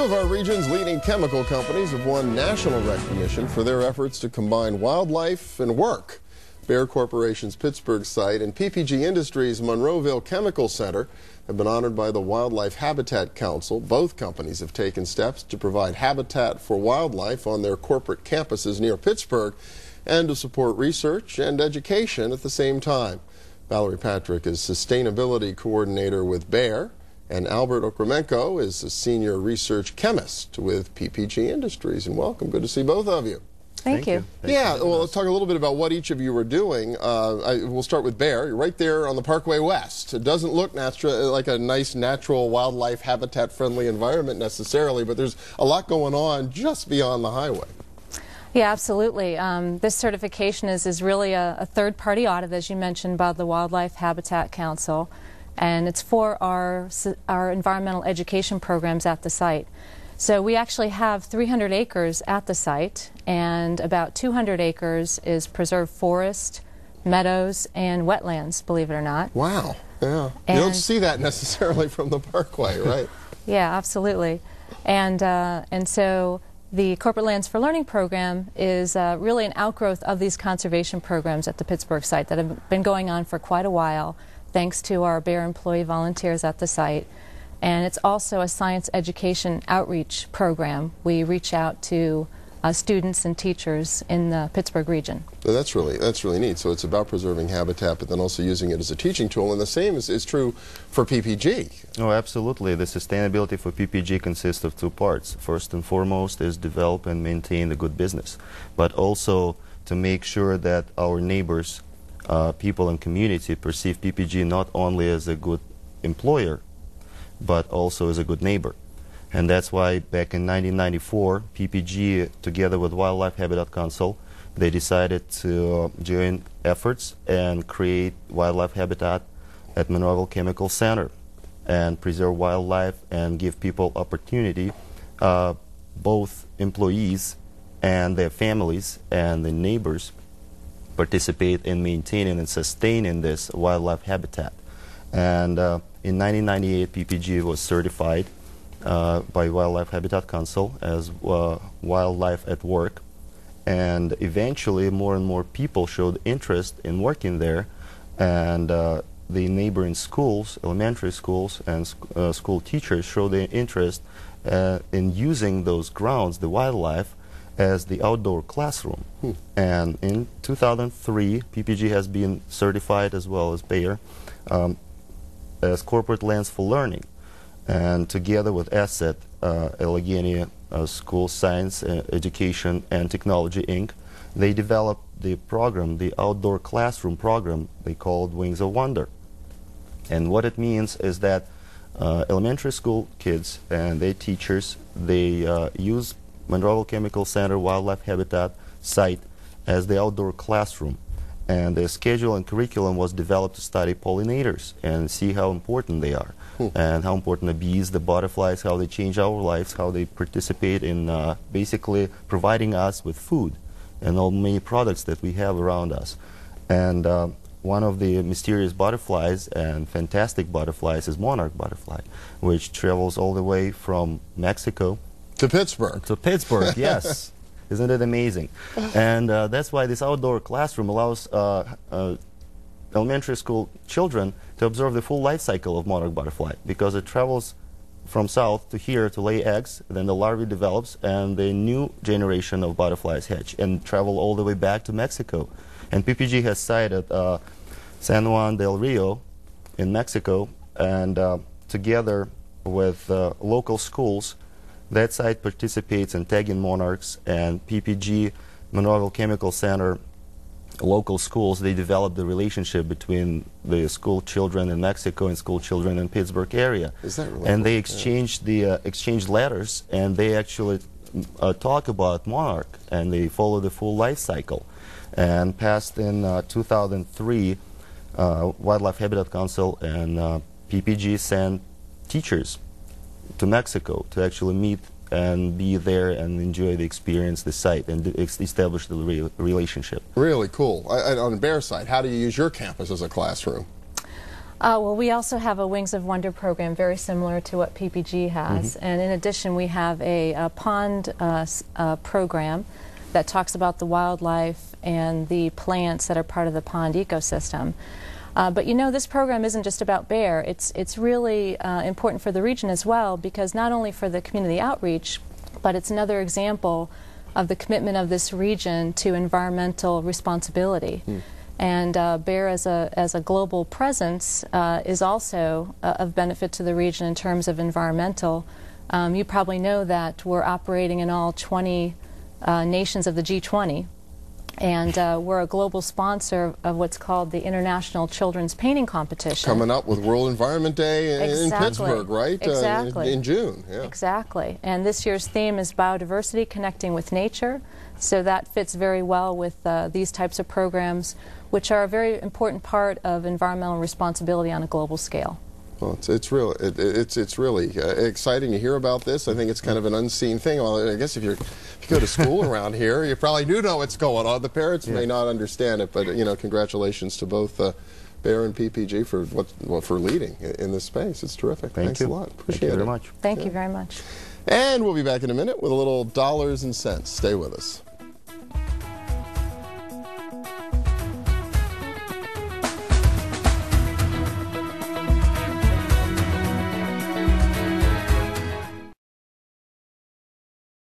of our region's leading chemical companies have won national recognition for their efforts to combine wildlife and work. Bayer Corporation's Pittsburgh site and PPG Industries' Monroeville Chemical Center have been honored by the Wildlife Habitat Council. Both companies have taken steps to provide habitat for wildlife on their corporate campuses near Pittsburgh and to support research and education at the same time. Valerie Patrick is Sustainability Coordinator with Bayer, and Albert Okremenko is a Senior Research Chemist with PPG Industries. And welcome. Good to see both of you. Thank you. Yeah, well, let's talk a little bit about what each of you are doing. We'll start with Bayer. You're right there on the Parkway West. It doesn't look like a nice, natural, wildlife, habitat-friendly environment necessarily, but there's a lot going on just beyond the highway. Yeah, absolutely. This certification is really a third-party audit, as you mentioned, by the Wildlife Habitat Council, and it's for our environmental education programs at the site. So we actually have 300 acres at the site, and about 200 acres is preserved forest, meadows, and wetlands, believe it or not. Wow. Yeah. You don't see that necessarily from the Parkway, right? Yeah, absolutely. And so the Corporate Lands for Learning program is really an outgrowth of these conservation programs at the Pittsburgh site that have been going on for quite a while, thanks to our Bayer employee volunteers at the site. And it's also a science education outreach program. We reach out to students and teachers in the Pittsburgh region. Well, that's really neat. So it's about preserving habitat, but then also using it as a teaching tool. And the same is true for PPG. Oh, absolutely. The sustainability for PPG consists of two parts. First and foremost is develop and maintain the good business, but also to make sure that our neighbors, people and community perceive PPG not only as a good employer, but also as a good neighbor. And that's why back in 1994, PPG, together with Wildlife Habitat Council, they decided to join efforts and create wildlife habitat at Monroeville Chemical Center and preserve wildlife and give people opportunity, both employees and their families and the neighbors participate in maintaining and sustaining this wildlife habitat. And in 1998, PPG was certified by Wildlife Habitat Council as Wildlife at Work, and eventually more and more people showed interest in working there, and the neighboring schools, elementary schools, and school teachers showed their interest in using those grounds, the wildlife, as the outdoor classroom. And in 2003, PPG has been certified, as well as Bayer, as Corporate Lands for Learning. And together with ASSET, Allegheny School Science, Education and Technology, Inc., they developed the program, the outdoor classroom program they called Wings of Wonder. And what it means is that elementary school kids and their teachers, they use Monroeville Chemical Center Wildlife Habitat site as the outdoor classroom. And the schedule and curriculum was developed to study pollinators and see how important they are, and how important the bees, the butterflies, how they change our lives, how they participate in basically providing us with food and all many products that we have around us. And one of the mysterious butterflies and fantastic butterflies is monarch butterfly, which travels all the way from Mexico to Pittsburgh. To Pittsburgh, yes. Isn't it amazing? And that's why this outdoor classroom allows elementary school children to observe the full life cycle of monarch butterfly, because it travels from south to here to lay eggs, then the larvae develops, and the new generation of butterflies hatch and travel all the way back to Mexico. And PPG has site at San Juan del Rio in Mexico, and together with local schools, that site participates in tagging monarchs, and PPG, Monroeville Chemical Center, local schools, they developed the relationship between the school children in Mexico and school children in Pittsburgh area. Is that really and cool? They exchanged exchanged letters, and they actually talk about monarch, and they follow the full life cycle. And passed in 2003, Wildlife Habitat Council and PPG sent teachers to Mexico to actually meet and be there and enjoy the experience, the site, and establish the relationship. Really cool. On the Bayer side, how do you use your campus as a classroom? Well, we also have a Wings of Wonder program very similar to what PPG has. And in addition, we have a pond program that talks about the wildlife and the plants that are part of the pond ecosystem. But you know, this program isn't just about bear. It's really important for the region as well, because not only for the community outreach, but it's another example of the commitment of this region to environmental responsibility. And bear as a global presence is also of benefit to the region in terms of environmental. You probably know that we're operating in all 20 nations of the G20, and we're a global sponsor of what's called the International Children's Painting Competition. Coming up with World Environment Day in Pittsburgh, right? Exactly. In June. Yeah. Exactly. And this year's theme is biodiversity, connecting with nature. So that fits very well with these types of programs, which are a very important part of environmental responsibility on a global scale. Well, it's really exciting to hear about this. I think it's kind of an unseen thing. Well, I guess if you go to school around here, you probably do know what's going on. The parents may not understand it, but you know, congratulations to both Bear and PPG for leading in this space. It's terrific. Thanks a lot. Appreciate it. Thank you very much. Thank you very much. And we'll be back in a minute with a little dollars and cents. Stay with us.